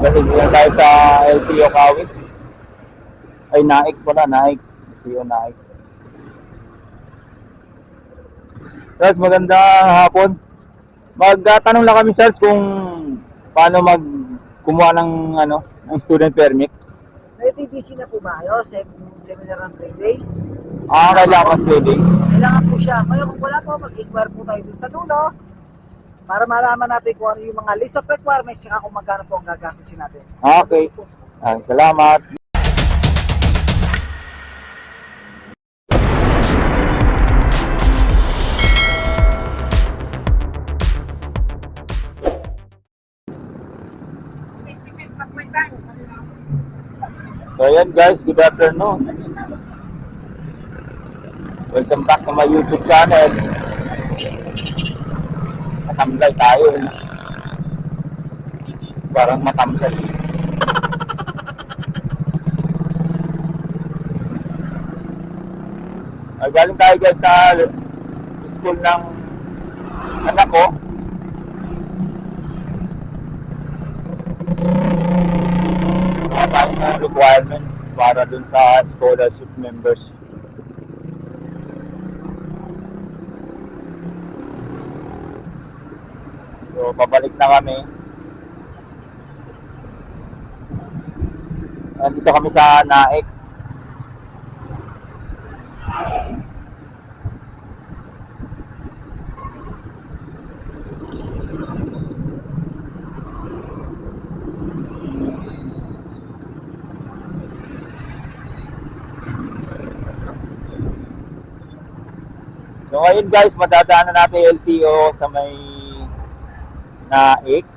Balik lang tayo sa LTO Kawit. Ay, Naik pala, Naik. LTO Naik. Sir, magandang hapon. Magtatanong lang kami, sir, kung paano kumuha ng, ng student permit. May TBC na po ba kayo? Seminar ng 3 days? Kailangan trading. Kailangan po siya. Ngayon kung wala po, mag-inquire po tayo dun sa dulo para malaman natin kung ano yung mga list of requirements saka kung magkano po ang gagastusin natin. Okay. Salamat. So ayan guys, good afternoon. Welcome back to my YouTube channel. Matamlay tayo. Parang matamlay. Galing tayo guys sa school ng anak ko. Ang requirements para dun sa scholarship members. So, pabalik na kami. Nandito kami sa Naik. So ngayon guys, madadaanan natin yung LTO sa may Naik.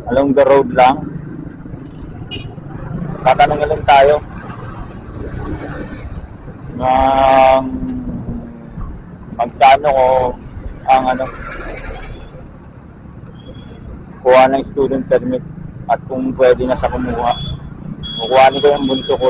Along the road lang. Tatanungin lang tayo ng magkano o ang kuha ng student permit at kung pwede na sa kumuha. Kukuhanin ko yung bunso ko.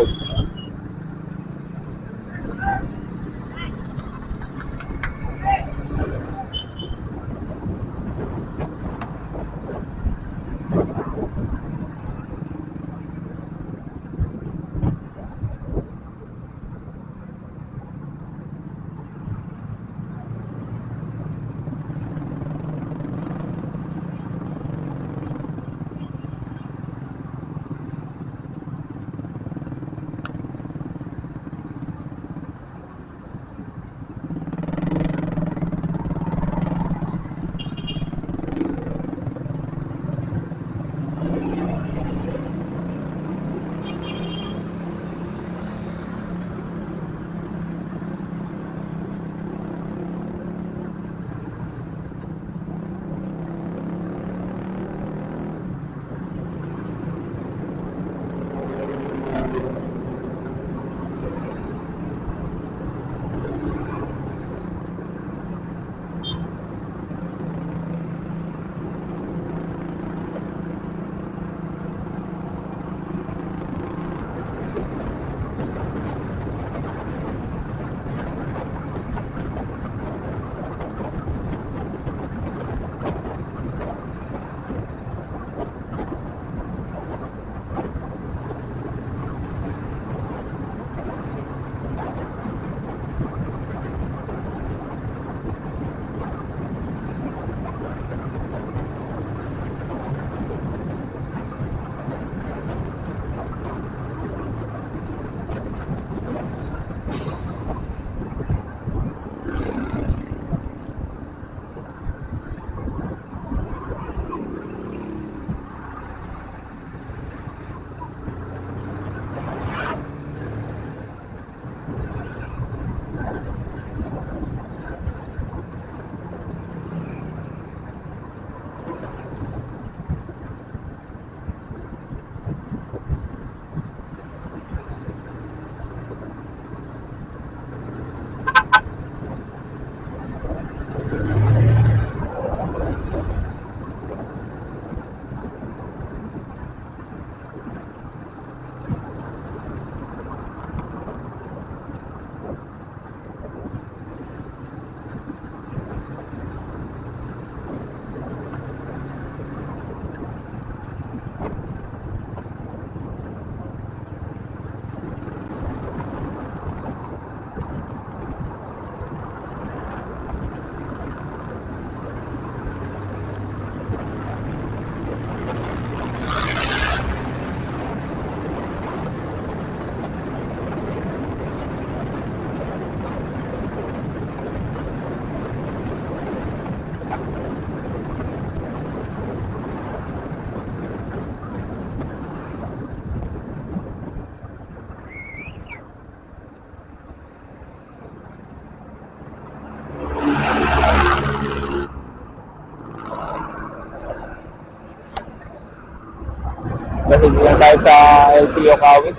Kasi lang tayo sa LTO Kawit.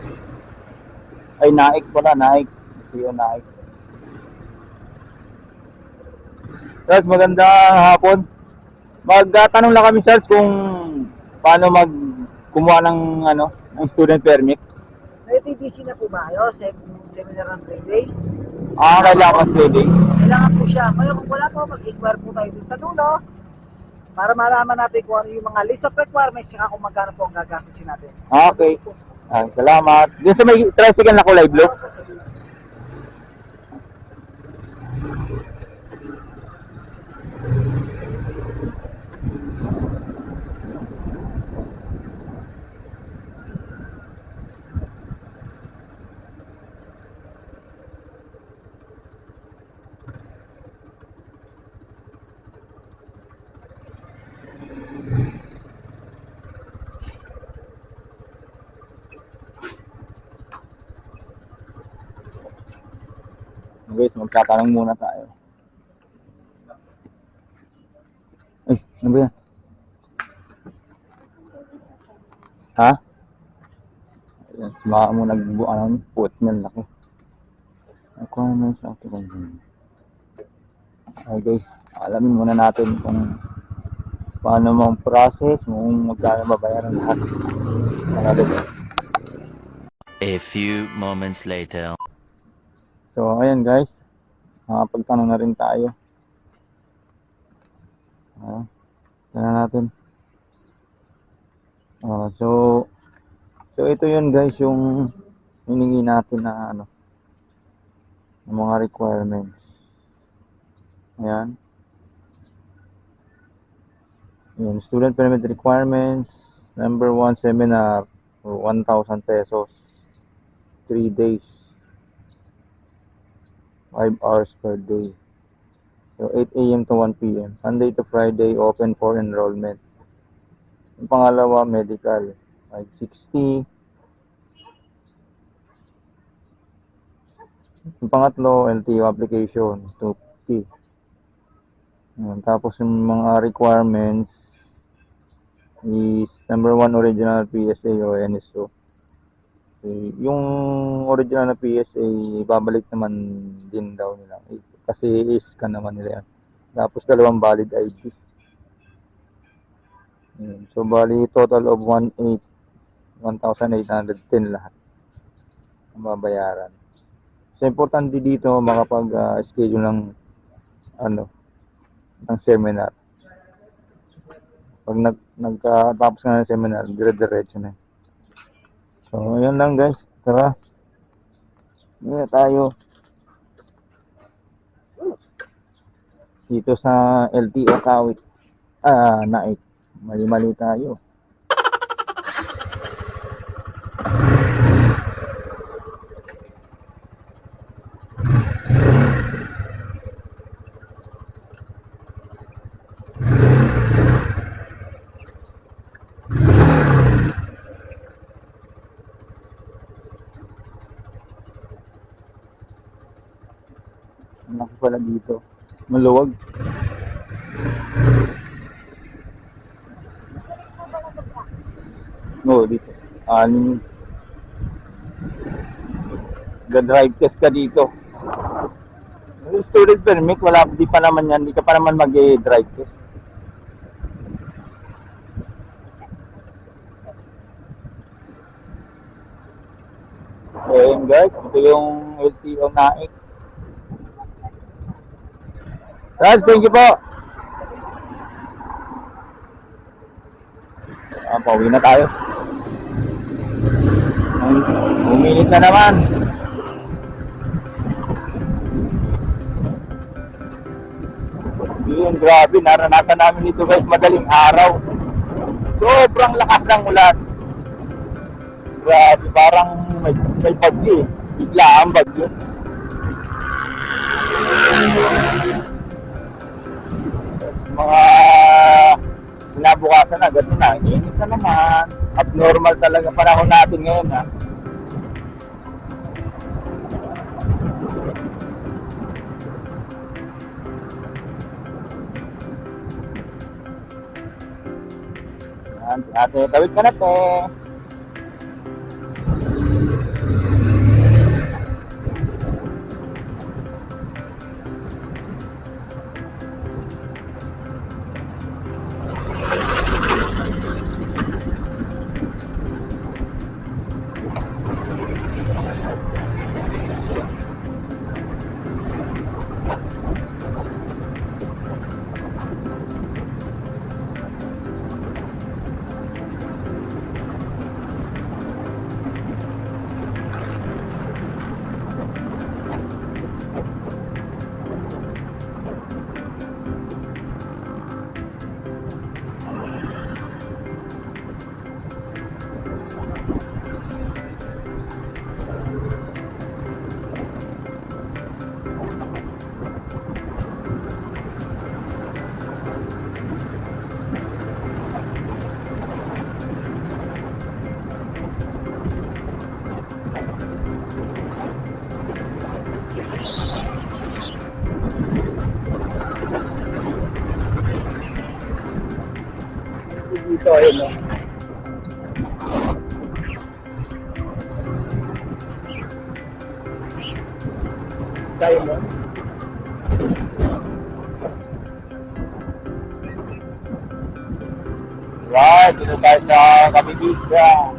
Ay, Naik pala, Naik. LTO Naik. Guys, magandang hapon. Magtatanong lang kami, sir, kung paano kumuha ng ng student permit. May TTC na po ba kayo? Seminar ng 3 days? Kailangan trading. Kailangan po siya. Ngayon kung wala po, mag-inquire po tayo dun sa dulo para malaman natin kung ano yung mga list of requirements saka kung magkano po ang gagastusin natin. Okay. Salamat. Diyan sa may tricycle na kulay blue. Guys, magtatanong muna tayo. Ay, ano ba yan? Ha? Ayan, sumaka mo nagbuan ng puwet niyan, laki. Ako naman siya ito kung okay guys, alamin muna natin kung paano mong process, kung magkano babayaran lahat. A few moments later. So, ayan guys. Pagtanong na rin tayo. Tignan natin. So ito yun guys, yung hiningi natin na ng mga requirements. Ayan. Yung student permit requirements, number 1 seminar for 1,000 pesos. 3 days. 5 hours per day. So, 8 a.m. to 1 p.m. Sunday to Friday, open for enrollment. Yung pangalawa, medical. 560. Yung pangatlo, LTO application. 250. Tapos yung mga requirements is number 1, original PSA o NSO. Okay. Yung original na PSA, babalik naman din daw nila. Kasi i-scan naman nila yan. Tapos 2 valid ID. So, bali total of 1,810 lahat ang babayaran. So, importante dito makapag-schedule ng ng seminar. Pag nagkatapos ka ng seminar, dire-diretso na. So, ayan lang guys. Tara. Hindi tayo. Dito sa LTO Kawit. Naik. Mali-mali tayo. Malaki pala dito. Maluwag. Oo, dito. Drive test ka dito. Student permit, di pa naman yan. Di ka pa naman mag-drive test. Ayan guys, ito yung LTO Naik. Guys, thank you po. Pauwi na tayo. Uminit na naman. Yun, grabe. Naranasan namin ito guys, madaling araw. Sobrang lakas ng ulan. Grabe, parang may bagyo. Bigla ang bagyo. mga kinabukasan na, gano'n na, init na naman. Abnormal talaga panahon natin ngayon, ha. Yan, ate, tawid ka na, te. Dito, ayun, no? Tayo mo. Right, dito tayo sa Kapigiga.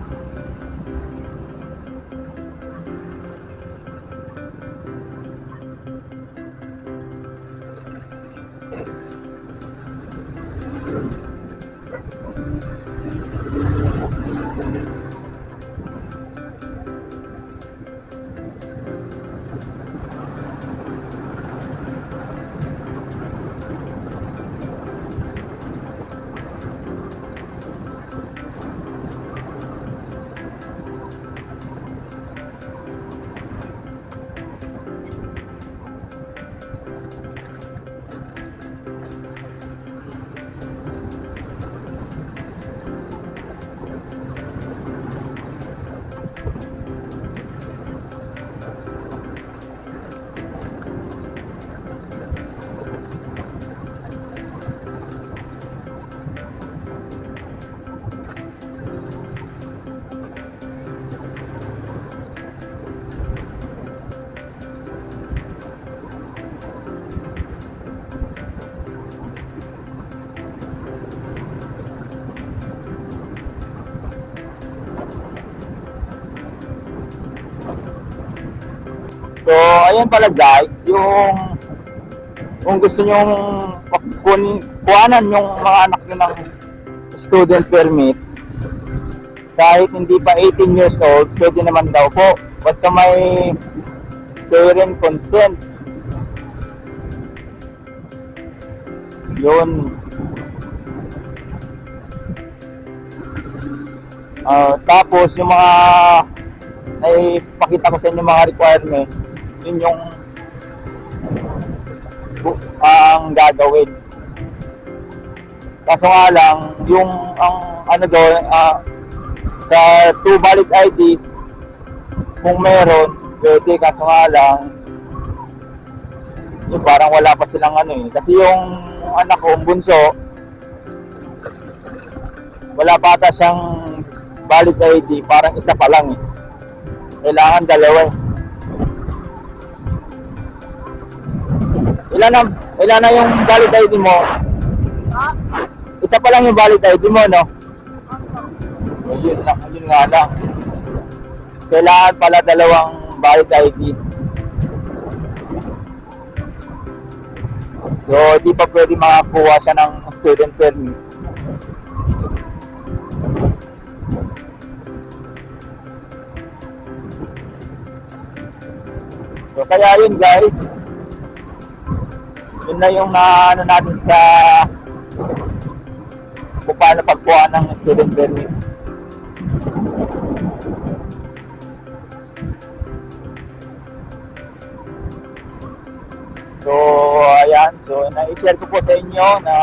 So, ayan pala guys, yung kung gusto nyong kuhanan yung mga anak nyo ng student permit, kahit hindi pa 18 years old, pwede naman daw po. Basta may parent consent. Yun. Tapos yung mga naipakita ko sa inyo mga requirements, yun yung ang gagawin. Kaso nga lang, yung ang ano doon, sa 2 valid IDs, kung meron, pwede. Kaso nga lang, yung parang wala pa silang ano eh. Kasi yung anak ko, ang bunso, wala pa ata siyang valid ID, parang isa pa lang eh. Kailangan dalawa eh. Ilan na yung valid ID mo? Isa pa lang yung valid ID mo, no? Yun nga lang. Kailangan pala dalawang valid ID. So, di pa pwede makakuha siya ng student permit. So, kaya yun guys. Yun na yung naano natin sa kung paano pagkuha ng student permit. So, ayan. So, na-share ko po sa inyo na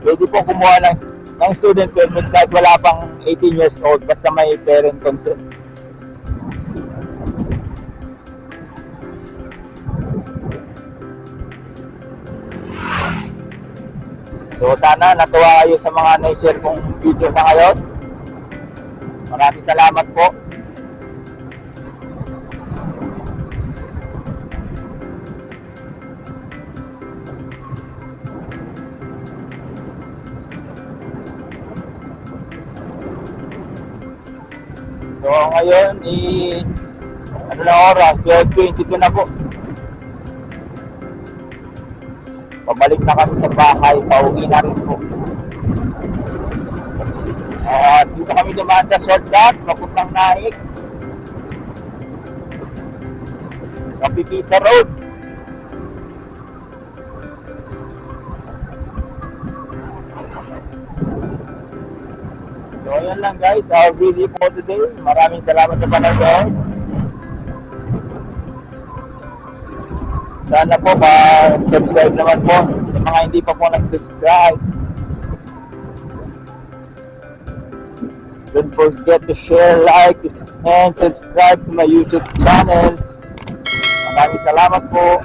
pwede po kumuha ng student permit kahit wala pang 18 years old basta may parent consent. So sana natuwa kayo sa mga na-share kong video na ngayon. Maraming salamat po. So ngayon ano na oras? 12:22 na po. Pabalik na kami sa bahay, pauwi na rin po. Dito kami dumaan sa shortcut, papuntang Naik. Kapipisa Road. So ayan lang guys, our video for today. Maraming salamat sa panonood. Sana po subscribe naman po sa mga hindi pa po nag-subscribe. Don't forget to share, like, and subscribe to my YouTube channel. Maraming salamat po.